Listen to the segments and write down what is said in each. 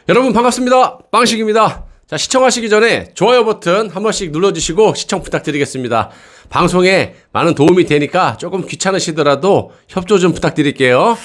여러분 반갑습니다. 빵식입니다. 자, 시청하시기 전에 좋아요 버튼 한 번씩 눌러주시고 시청 부탁드리겠습니다. 방송에 많은 도움이 되니까 조금 귀찮으시더라도 협조 좀 부탁드릴게요.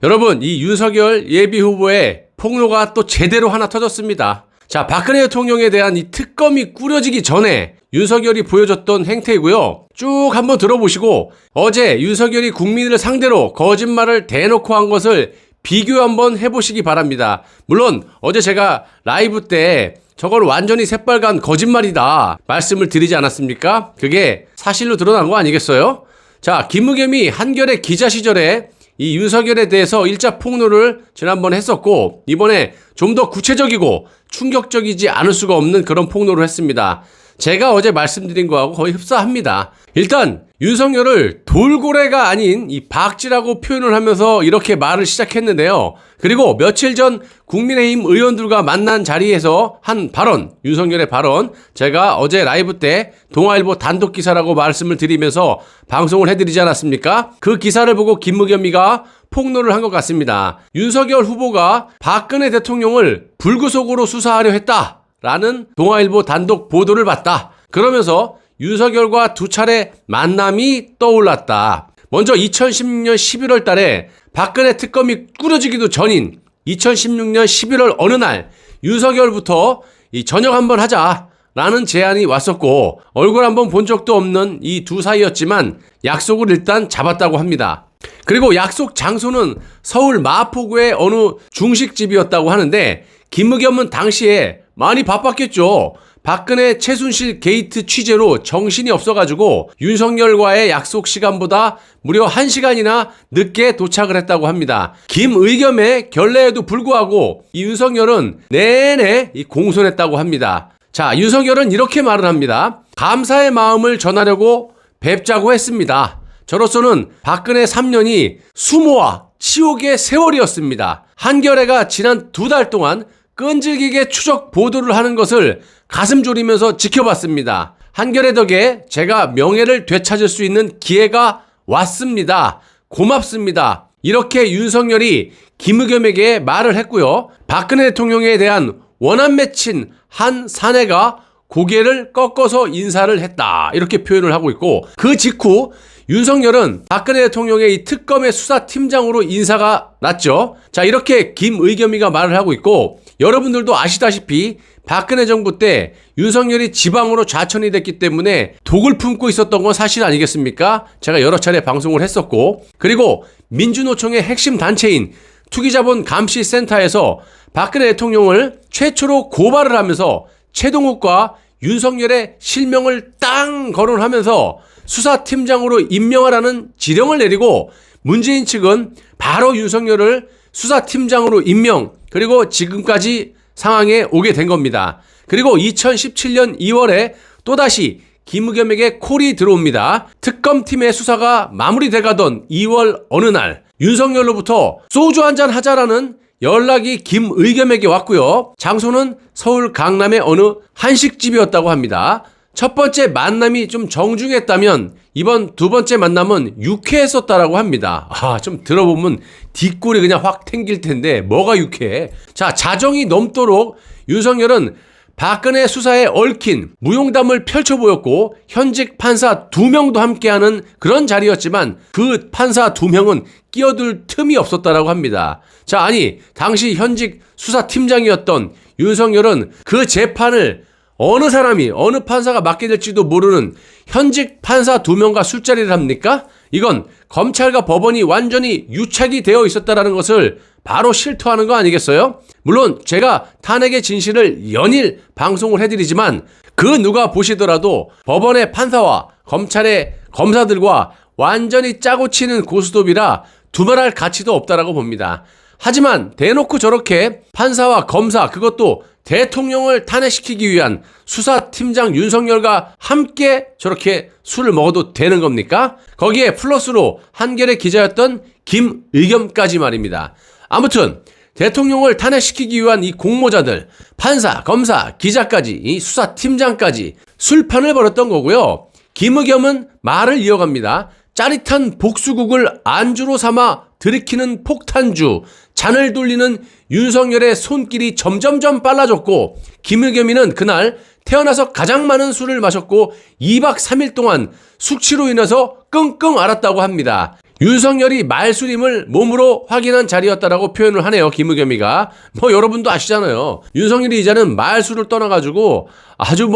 여러분, 이 윤석열 예비후보의 폭로가 또 제대로 하나 터졌습니다. 자, 박근혜 대통령에 대한 이 특검이 꾸려지기 전에 윤석열이 보여줬던 행태이고요. 쭉 한번 들어보시고 어제 윤석열이 국민을 상대로 거짓말을 대놓고 한 것을 비교 한번 해보시기 바랍니다. 물론 어제 제가 라이브 때 저걸 완전히 새빨간 거짓말이다 말씀을 드리지 않았습니까? 그게 사실로 드러난 거 아니겠어요? 자, 김의겸이 한겨레 기자 시절에 이 윤석열에 대해서 일자 폭로를 지난번에 했었고, 이번에 좀 더 구체적이고 충격적이지 않을 수가 없는 그런 폭로를 했습니다. 제가 어제 말씀드린 거하고 거의 흡사합니다. 일단 윤석열을 돌고래가 아닌 이 박쥐라고 표현을 하면서 이렇게 말을 시작했는데요. 그리고 며칠 전 국민의힘 의원들과 만난 자리에서 한 발언, 윤석열의 발언, 제가 어제 라이브 때 동아일보 단독 기사라고 말씀을 드리면서 방송을 해드리지 않았습니까? 그 기사를 보고 김의겸이가 폭로를 한 것 같습니다. 윤석열 후보가 박근혜 대통령을 불구속으로 수사하려 했다라는 동아일보 단독 보도를 봤다. 그러면서 윤석열과 두 차례 만남이 떠올랐다. 먼저 2016년 11월 달에 박근혜 특검이 꾸려지기도 전인 2016년 11월 어느 날 윤석열부터 이 저녁 한번 하자라는 제안이 왔었고, 얼굴 한번 본 적도 없는 이 두 사이였지만 약속을 일단 잡았다고 합니다. 그리고 약속 장소는 서울 마포구의 어느 중식집이었다고 하는데, 김의겸은 당시에 많이 바빴겠죠. 박근혜 최순실 게이트 취재로 정신이 없어가지고 윤석열과의 약속 시간보다 무려 1시간이나 늦게 도착을 했다고 합니다. 김의겸의 결례에도 불구하고 이 윤석열은 내내 공손했다고 합니다. 자, 윤석열은 이렇게 말을 합니다. 감사의 마음을 전하려고 뵙자고 했습니다. 저로서는 박근혜 3년이 수모와 치욕의 세월이었습니다. 한겨레가 지난 2달 동안 끈질기게 추적 보도를 하는 것을 가슴 졸이면서 지켜봤습니다. 한겨레 덕에 제가 명예를 되찾을 수 있는 기회가 왔습니다. 고맙습니다. 이렇게 윤석열이 김의겸에게 말을 했고요. 박근혜 대통령에 대한 원한 맺힌 한 사내가 고개를 꺾어서 인사를 했다, 이렇게 표현을 하고 있고, 그 직후 윤석열은 박근혜 대통령의 이 특검의 수사팀장으로 인사가 났죠. 자, 이렇게 김의겸이가 말을 하고 있고, 여러분들도 아시다시피 박근혜 정부 때 윤석열이 지방으로 좌천이 됐기 때문에 독을 품고 있었던 건 사실 아니겠습니까? 제가 여러 차례 방송을 했었고, 그리고 민주노총의 핵심 단체인 투기자본감시센터에서 박근혜 대통령을 최초로 고발을 하면서 최동욱과 윤석열의 실명을 땅 거론하면서 수사팀장으로 임명하라는 지령을 내리고, 문재인 측은 바로 윤석열을 수사팀장으로 임명, 그리고 지금까지 상황에 오게 된 겁니다. 그리고 2017년 2월에 또다시 김의겸에게 콜이 들어옵니다. 특검팀의 수사가 마무리돼가던 2월 어느 날 윤석열로부터 소주 한잔 하자라는 연락이 김의겸에게 왔고요. 장소는 서울 강남의 어느 한식집이었다고 합니다. 첫 번째 만남이 좀 정중했다면 이번 두 번째 만남은 유쾌했었다라고 합니다. 좀 들어보면 뒷골이 그냥 확 탱길 텐데 뭐가 유쾌해? 자, 자정이 넘도록 윤석열은 박근혜 수사에 얽힌 무용담을 펼쳐 보였고, 현직 판사 2명도 함께하는 그런 자리였지만 그 판사 2명은 끼어들 틈이 없었다라고 합니다. 자, 아니 당시 현직 수사팀장이었던 윤석열은 그 재판을 어느 사람이, 어느 판사가 맡게 될지도 모르는 현직 판사 2명과 술자리를 합니까? 이건 검찰과 법원이 완전히 유착이 되어 있었다는 것을 바로 실토하는 거 아니겠어요? 물론 제가 탄핵의 진실을 연일 방송을 해드리지만 그 누가 보시더라도 법원의 판사와 검찰의 검사들과 완전히 짜고 치는 고스톱이라 두말할 가치도 없다라고 봅니다. 하지만 대놓고 저렇게 판사와 검사, 그것도 대통령을 탄핵시키기 위한 수사팀장 윤석열과 함께 저렇게 술을 먹어도 되는 겁니까? 거기에 플러스로 한겨레 기자였던 김의겸까지 말입니다. 아무튼 대통령을 탄핵시키기 위한 이 공모자들, 판사, 검사, 기자까지, 이 수사팀장까지 술판을 벌였던 거고요. 김의겸은 말을 이어갑니다. 짜릿한 복수국을 안주로 삼아 들이키는 폭탄주, 잔을 돌리는 윤석열의 손길이 점점점 빨라졌고 김의겸이는 그날 태어나서 가장 많은 술을 마셨고 2박 3일 동안 숙취로 인해서 끙끙 앓았다고 합니다. 윤석열이 말술임을 몸으로 확인한 자리였다라고 표현을 하네요. 김의겸이가. 여러분도 아시잖아요. 윤석열이 이자는 말술을 떠나가지고 아주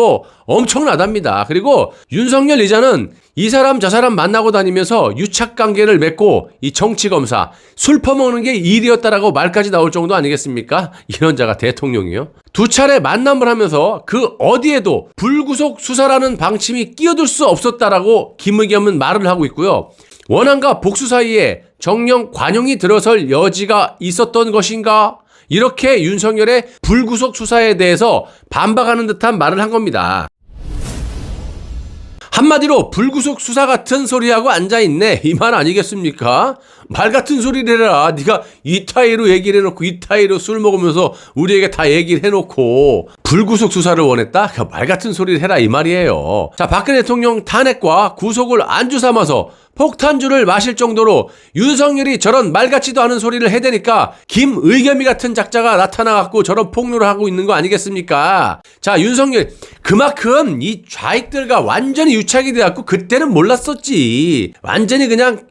엄청나답니다. 그리고 윤석열 이자는 이 사람 저 사람 만나고 다니면서 유착관계를 맺고 이 정치검사 술 퍼먹는 게 일이었다라고 말까지 나올 정도 아니겠습니까? 이런 자가 대통령이요. 두 차례 만남을 하면서 그 어디에도 불구속 수사라는 방침이 끼어들 수 없었다라고 김의겸은 말을 하고 있고요. 원한과 복수 사이에 정령 관용이 들어설 여지가 있었던 것인가? 이렇게 윤석열의 불구속 수사에 대해서 반박하는 듯한 말을 한 겁니다. 한마디로 불구속 수사 같은 소리하고 앉아있네 이 말 아니겠습니까? 말 같은 소리를 해라. 네가 이타이로 얘기를 해놓고 이타이로 술 먹으면서 우리에게 다 얘기를 해놓고 불구속 수사를 원했다? 말 같은 소리를 해라 이 말이에요. 자, 박근혜 대통령 탄핵과 구속을 안주 삼아서 폭탄주를 마실 정도로 윤석열이 저런 말 같지도 않은 소리를 해대니까 김의겸이 같은 작자가 나타나갖고 저런 폭로를 하고 있는 거 아니겠습니까? 자, 윤석열 그만큼 이 좌익들과 완전히 유착이 돼갖고 그때는 몰랐었지. 완전히 그냥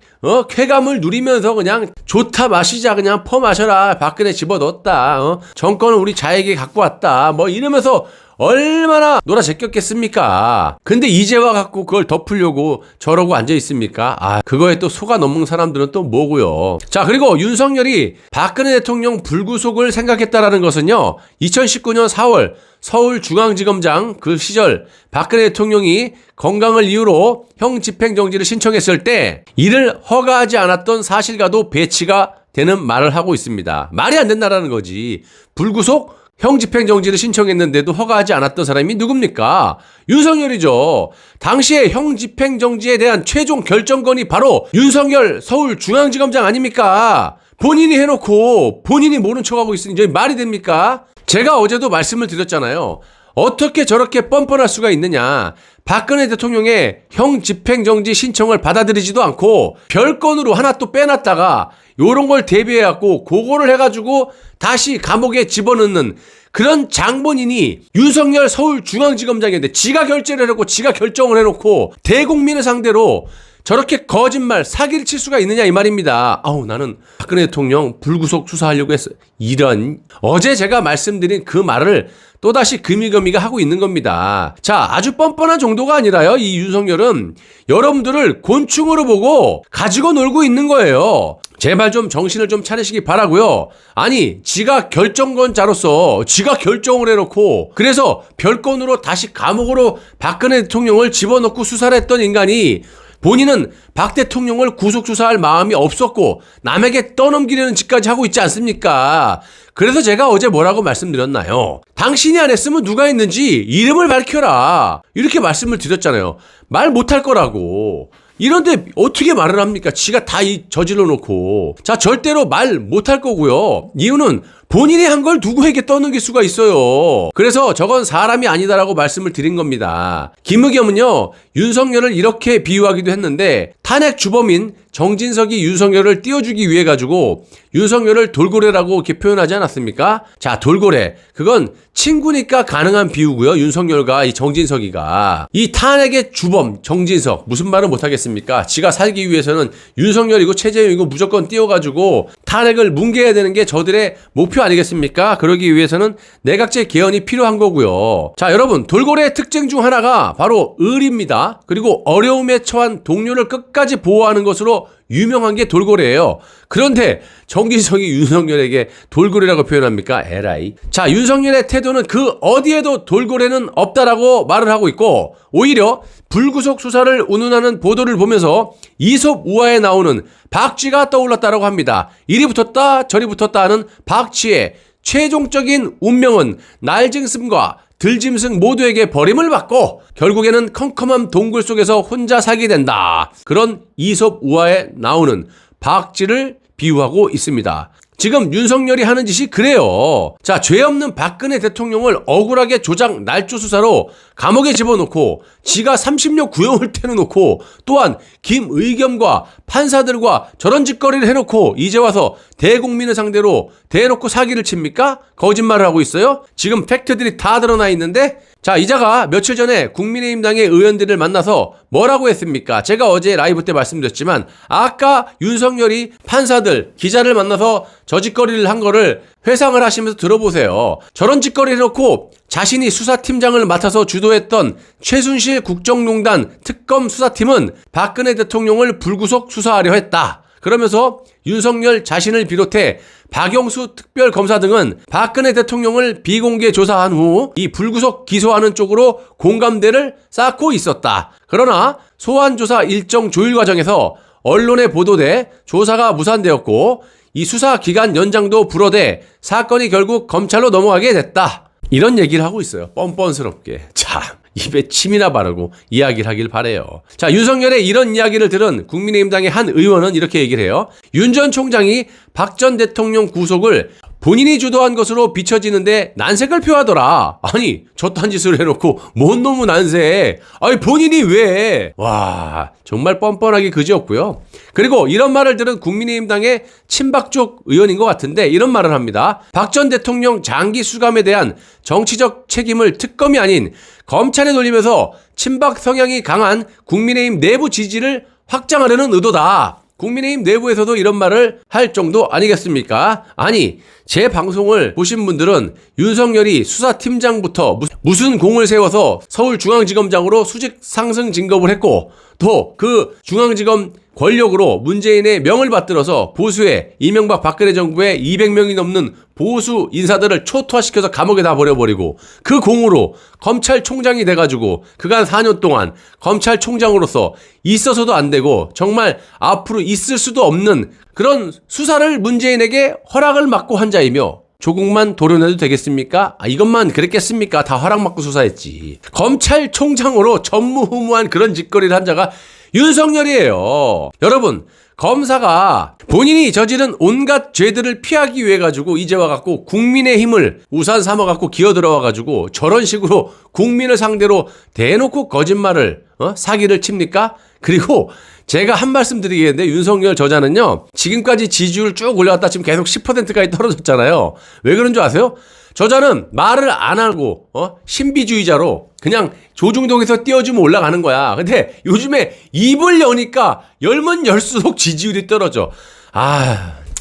쾌감을 누리면서 그냥 좋다 마시자 그냥 퍼마셔라 박근혜 집어넣었다 정권은 우리 자에게 갖고 왔다 이러면서 얼마나 놀아제꼈겠습니까? 근데 이제 와갖고 그걸 덮으려고 저러고 앉아있습니까? 그거에 또 속아 넘는 사람들은 또 뭐고요. 자, 그리고 윤석열이 박근혜 대통령 불구속을 생각했다라는 것은요 2019년 4월 서울중앙지검장 그 시절 박근혜 대통령이 건강을 이유로 형 집행정지를 신청했을 때 이를 허가하지 않았던 사실과도 배치가 되는 말을 하고 있습니다. 말이 안 된다라는 거지. 불구속 형 집행정지를 신청했는데도 허가하지 않았던 사람이 누굽니까? 윤석열이죠. 당시에 형 집행정지에 대한 최종 결정권이 바로 윤석열 서울중앙지검장 아닙니까? 본인이 해놓고 본인이 모른 척하고 있으니 이제 말이 됩니까? 제가 어제도 말씀을 드렸잖아요. 어떻게 저렇게 뻔뻔할 수가 있느냐. 박근혜 대통령의 형 집행정지 신청을 받아들이지도 않고 별건으로 하나 또 빼놨다가 요런 걸 대비해갖고 그거를 해가지고 다시 감옥에 집어넣는 그런 장본인이 윤석열 서울중앙지검장인데 지가 결재를 해놓고 지가 결정을 해놓고 대국민을 상대로 저렇게 거짓말 사기를 칠 수가 있느냐 이 말입니다. 나는 박근혜 대통령 불구속 수사하려고 했어. 이런 어제 제가 말씀드린 그 말을 또다시 금이금이가 하고 있는 겁니다. 자, 아주 뻔뻔한 정도가 아니라요. 이 윤석열은 여러분들을 곤충으로 보고 가지고 놀고 있는 거예요. 제발 좀 정신을 좀 차리시기 바라고요. 아니, 지가 결정권자로서 지가 결정을 해놓고 그래서 별건으로 다시 감옥으로 박근혜 대통령을 집어넣고 수사를 했던 인간이 본인은 박 대통령을 구속수사할 마음이 없었고 남에게 떠넘기려는 짓까지 하고 있지 않습니까? 그래서 제가 어제 뭐라고 말씀드렸나요? 당신이 안 했으면 누가 했는지 이름을 밝혀라. 이렇게 말씀을 드렸잖아요. 말 못할 거라고. 이런데 어떻게 말을 합니까? 지가 다 저질러 놓고. 자, 절대로 말 못할 거고요. 이유는 본인이 한 걸 누구에게 떠넘길 수가 있어요. 그래서 저건 사람이 아니다라고 말씀을 드린 겁니다. 김의겸은요, 윤석열을 이렇게 비유하기도 했는데 탄핵 주범인 정진석이 윤석열을 띄워주기 위해 가지고 윤석열을 돌고래라고 이렇게 표현하지 않았습니까? 자, 돌고래. 그건 친구니까 가능한 비유고요. 윤석열과 이 정진석이가. 이 탄핵의 주범 정진석 무슨 말을 못하겠습니까? 지가 살기 위해서는 윤석열이고 최재형이고 무조건 띄워가지고 탄핵을 뭉개야 되는 게 저들의 목표 아니겠습니까? 그러기 위해서는 내각제 개헌이 필요한 거고요. 자, 여러분, 돌고래의 특징 중 하나가 바로 의리입니다. 그리고 어려움에 처한 동료를 끝까지 보호하는 것으로 유명한 게 돌고래예요. 그런데 정진석이 윤석열에게 돌고래라고 표현합니까? 에라이. 자, 윤석열의 태도는 그 어디에도 돌고래는 없다라고 말을 하고 있고 오히려 불구속 수사를 운운하는 보도를 보면서 이솝 우화에 나오는 박쥐가 떠올랐다라고 합니다. 이리 붙었다 저리 붙었다 하는 박쥐의 최종적인 운명은 날짐승과 들짐승 모두에게 버림을 받고 결국에는 컴컴한 동굴 속에서 혼자 살게 된다. 그런 이솝 우화에 나오는 박쥐를 비유하고 있습니다. 지금 윤석열이 하는 짓이 그래요. 자, 죄 없는 박근혜 대통령을 억울하게 조작 날조 수사로 감옥에 집어넣고 지가 30년 구형을 때려놓고 또한 김의겸과 판사들과 저런 짓거리를 해놓고 이제 와서 대국민을 상대로 대놓고 사기를 칩니까? 거짓말을 하고 있어요? 지금 팩트들이 다 드러나 있는데 자, 이자가 며칠 전에 국민의힘당의 의원들을 만나서 뭐라고 했습니까? 제가 어제 라이브 때 말씀드렸지만 아까 윤석열이 판사들, 기자를 만나서 저 짓거리를 한 거를 회상을 하시면서 들어보세요. 저런 짓거리를 해놓고 자신이 수사팀장을 맡아서 주도했던 최순실 국정농단 특검 수사팀은 박근혜 대통령을 불구속 수사하려 했다. 그러면서 윤석열 자신을 비롯해 박영수 특별검사 등은 박근혜 대통령을 비공개 조사한 후 이 불구속 기소하는 쪽으로 공감대를 쌓고 있었다. 그러나 소환조사 일정 조율 과정에서 언론에 보도돼 조사가 무산되었고 이 수사 기간 연장도 불어대 사건이 결국 검찰로 넘어가게 됐다. 이런 얘기를 하고 있어요. 뻔뻔스럽게. 참. 입에 침이나 바르고 이야기를 하길 바래요. 자, 윤석열의 이런 이야기를 들은 국민의힘당의 한 의원은 이렇게 얘기를 해요. 윤 전 총장이 박 전 대통령 구속을 본인이 주도한 것으로 비춰지는데 난색을 표하더라. 아니, 저딴 짓을 해놓고 뭔 놈의 난세. 아니, 본인이 왜. 와, 정말 뻔뻔하기 그지없고요. 그리고 이런 말을 들은 국민의힘당의 친박 쪽 의원인 것 같은데 이런 말을 합니다. 박 전 대통령 장기 수감에 대한 정치적 책임을 특검이 아닌 검찰에 돌리면서 친박 성향이 강한 국민의힘 내부 지지를 확장하려는 의도다. 국민의힘 내부에서도 이런 말을 할 정도 아니겠습니까? 아니, 제 방송을 보신 분들은 윤석열이 수사팀장부터 무슨 공을 세워서 서울중앙지검장으로 수직 상승 진급을 했고 또 그 중앙지검 권력으로 문재인의 명을 받들어서 보수의 이명박 박근혜 정부의 200명이 넘는 보수 인사들을 초토화시켜서 감옥에 다 버려버리고 그 공으로 검찰총장이 돼가지고 그간 4년 동안 검찰총장으로서 있어서도 안 되고 정말 앞으로 있을 수도 없는 그런 수사를 문재인에게 허락을 받고 한 자이며 조국만 도려내도 되겠습니까? 이것만 그랬겠습니까? 다 허락받고 수사했지. 검찰총장으로 전무후무한 그런 짓거리를 한 자가 윤석열이에요. 여러분, 검사가 본인이 저지른 온갖 죄들을 피하기 위해 가지고 이제 와갖고 국민의 힘을 우산 삼아갖고 기어들어와가지고 저런 식으로 국민을 상대로 대놓고 거짓말을 사기를 칩니까? 그리고 제가 한 말씀 드리겠는데 윤석열 저자는요 지금까지 지지율 쭉 올라갔다 지금 계속 10%까지 떨어졌잖아요. 왜 그런 줄 아세요? 저자는 말을 안 하고 신비주의자로 그냥 조중동에서 띄워주면 올라가는 거야. 근데 요즘에 입을 여니까 열면 열수록 지지율이 떨어져.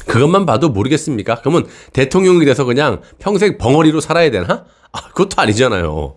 그것만 봐도 모르겠습니까? 그러면 대통령이 돼서 그냥 평생 벙어리로 살아야 되나? 그것도 아니잖아요.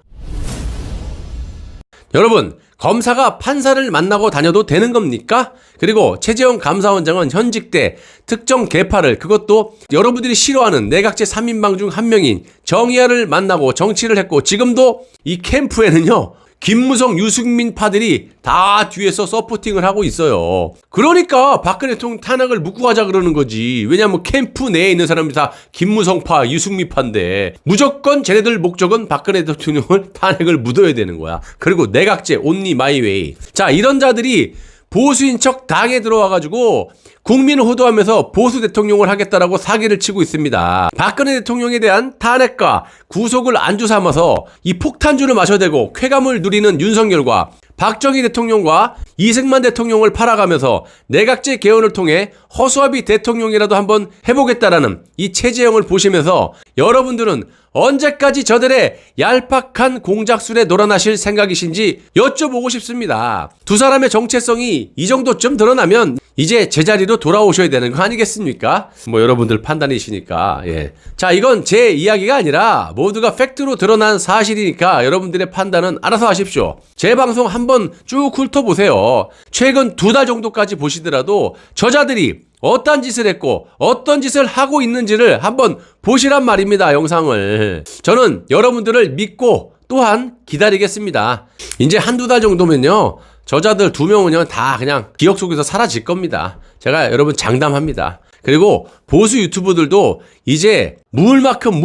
여러분, 검사가 판사를 만나고 다녀도 되는 겁니까? 그리고 최재형 감사원장은 현직 때 특정 계파를 그것도 여러분들이 싫어하는 내각제 3인방 중 한 명인 정의아를 만나고 정치를 했고 지금도 이 캠프에는요 김무성, 유승민 파들이 다 뒤에서 서포팅을 하고 있어요. 그러니까 박근혜 대통령 탄핵을 묻고 가자 그러는 거지. 왜냐면 캠프 내에 있는 사람들이 다 김무성파, 유승민파인데 무조건 쟤네들 목적은 박근혜 대통령을 탄핵을 묻어야 되는 거야. 그리고 내각제 온리 마이웨이. 자, 이런 자들이 보수인 척 당에 들어와가지고 국민을 호도하면서 보수 대통령을 하겠다라고 사기를 치고 있습니다. 박근혜 대통령에 대한 탄핵과 구속을 안주 삼아서 이 폭탄주를 마셔대고 쾌감을 누리는 윤석열과 박정희 대통령과 이승만 대통령을 팔아가면서 내각제 개헌을 통해 허수아비 대통령이라도 한번 해보겠다라는 이 체제형을 보시면서 여러분들은 언제까지 저들의 얄팍한 공작술에 놀아나실 생각이신지 여쭤보고 싶습니다. 두 사람의 정체성이 이 정도쯤 드러나면 이제 제자리로 돌아오셔야 되는 거 아니겠습니까? 여러분들 판단이시니까. 예. 자, 이건 제 이야기가 아니라 모두가 팩트로 드러난 사실이니까 여러분들의 판단은 알아서 하십시오. 제 방송 한번 쭉 훑어보세요. 최근 2달 정도까지 보시더라도 저자들이 어떤 짓을 했고 어떤 짓을 하고 있는지를 한번 보시란 말입니다. 영상을. 저는 여러분들을 믿고 또한 기다리겠습니다. 이제 1-2달 정도면요 저자들 2명은요 다 그냥 기억 속에서 사라질 겁니다. 제가 여러분 장담합니다. 그리고 보수 유튜버들도 이제 물만큼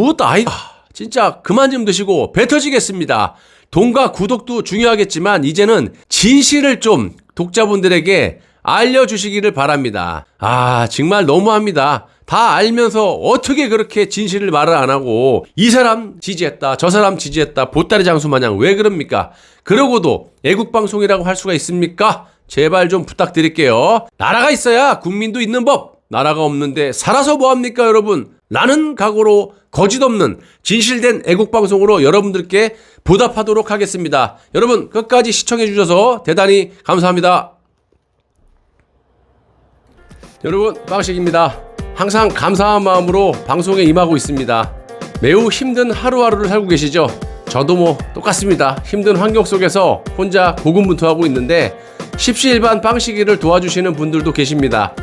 진짜 그만 좀 드시고 배 터지겠습니다. 돈과 구독도 중요하겠지만 이제는 진실을 좀 독자분들에게 알려주시기를 바랍니다. 정말 너무합니다. 다 알면서 어떻게 그렇게 진실을 말을 안 하고 이 사람 지지했다 저 사람 지지했다 보따리 장수 마냥 왜 그럽니까? 그러고도 애국방송이라고 할 수가 있습니까? 제발 좀 부탁드릴게요. 나라가 있어야 국민도 있는 법. 나라가 없는데 살아서 뭐합니까 여러분? 라는 각오로 거짓 없는 진실된 애국방송으로 여러분들께 보답하도록 하겠습니다. 여러분 끝까지 시청해 주셔서 대단히 감사합니다. 여러분 빵식입니다. 항상 감사한 마음으로 방송에 임하고 있습니다. 매우 힘든 하루하루를 살고 계시죠? 저도 뭐 똑같습니다. 힘든 환경 속에서 혼자 고군분투하고 있는데 십시일반 빵식이를 도와주시는 분들도 계십니다.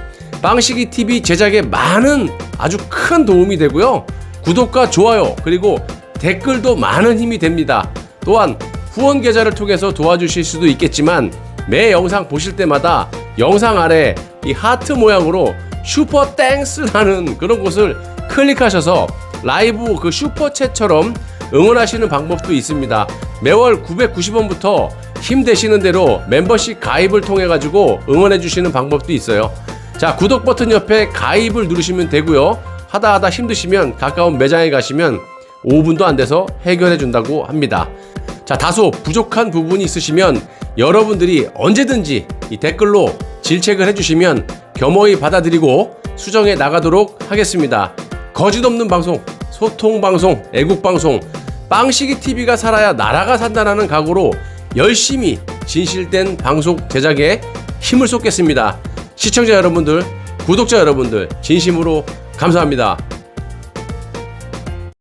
빵식이 TV 제작에 많은 아주 큰 도움이 되고요. 구독과 좋아요 그리고 댓글도 많은 힘이 됩니다. 또한 후원 계좌를 통해서 도와주실 수도 있겠지만 매 영상 보실 때마다 영상 아래 이 하트 모양으로 슈퍼 땡스라는 그런 곳을 클릭하셔서 라이브 그 슈퍼챗처럼 응원하시는 방법도 있습니다. 매월 990원부터 힘되시는 대로 멤버십 가입을 통해 가지고 응원해 주시는 방법도 있어요. 자, 구독 버튼 옆에 가입을 누르시면 되고요. 하다 힘드시면 가까운 매장에 가시면 5분도 안 돼서 해결해 준다고 합니다. 자, 다소 부족한 부분이 있으시면 여러분들이 언제든지 이 댓글로 질책을 해주시면 겸허히 받아들이고 수정해 나가도록 하겠습니다. 거짓 없는 방송, 소통 방송, 애국 방송, 빵식이 TV가 살아야 나라가 산다라는 각오로 열심히 진실된 방송 제작에 힘을 쏟겠습니다. 시청자 여러분들, 구독자 여러분들 진심으로 감사합니다.